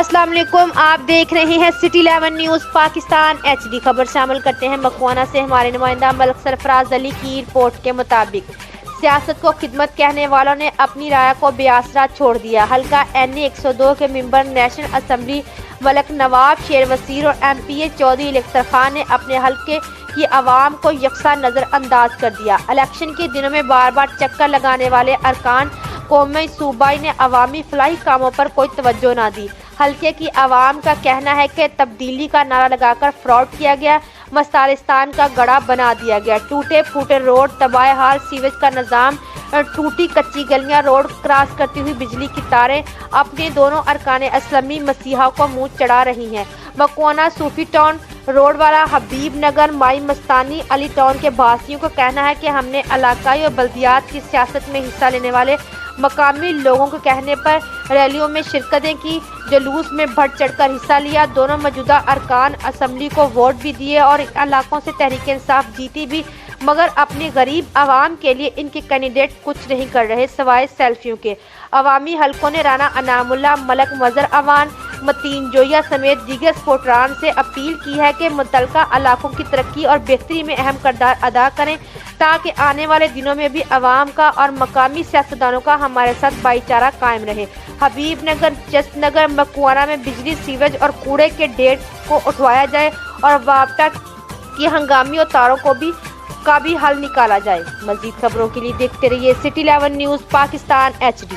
السلام علیکم، آپ دیکھ رہے ہیں سٹی 11 نیوز پاکستان HD خبر شامل کرتے ہیں۔ مکوانہ سے ہمارے نمائندہ ملک سرفراز علی کی رپورٹ کے مطابق سیاست کو خدمت کہنے والوں نے اپنی رائے کو بے آسرا چھوڑ دیا۔ حلقہ NA 102 کے ممبر نیشنل اسمبلی ملک نواب، شیر وسیر اور MPA چودھری اختر خان نے اپنے حلقے کی عوام کو یکساں نظر انداز کر دیا۔ الیکشن کے دنوں میں بار بار چکر لگانے والے ارکان قومی صوبائی نے عوامی فلاحی کاموں پر کوئی توجہ نہ دی۔ حلقے کی عوام کا کہنا ہے کہ تبدیلی کا نعرہ لگا کر فراڈ کیا گیا، مستالستان کا گڑھا بنا دیا گیا، ٹوٹے پھوٹے روڈ، تباہ حال سیویج کا نظام، ٹوٹی کچی گلیاں، روڈ کراس کرتی ہوئی بجلی کی تاریں اپنے دونوں ارکان اسلامی مسیحا کو منہ چڑھا رہی ہیں۔ مکوانہ، صوفی ٹاؤن، روڈ والا، حبیب نگر، مائی مستانی، علی ٹاؤن کے باسیوں کا کہنا ہے کہ ہم نے علاقائی اور بلدیات کی سیاست میں حصہ لینے والے مقامی لوگوں کے کہنے پر ریلیوں میں شرکتیں کی، جلوس میں بڑھ چڑھ کر حصہ لیا۔ دونوں موجودہ ارکان اسمبلی کو ووٹ بھی دیے اور علاقوں سے تحریک انصاف جیتی بھی، مگر اپنے غریب عوام کے لیے ان کے کینڈیڈیٹ کچھ نہیں کر رہے سوائے سیلفیوں کے۔ عوامی حلقوں نے رانا انعام اللہ، ملک مظہر اوان، متین جویا سمیت دیگر سپورٹران سے اپیل کی ہے کہ متعلقہ علاقوں کی ترقی اور بہتری میں اہم کردار ادا کریں تاکہ آنے والے دنوں میں بھی عوام کا اور مقامی سیاستدانوں کا ہمارے ساتھ بھائی چارہ قائم رہے۔ حبیب نگر، جست نگر، مکوانہ میں بجلی، سیویج اور کوڑے کے ڈھیر کو اٹھوایا جائے اور وابٹا کی ہنگامی اور تاروں کا بھی حل نکالا جائے۔ مزید خبروں کے لیے دیکھتے رہیے سٹی 11 نیوز پاکستان HD۔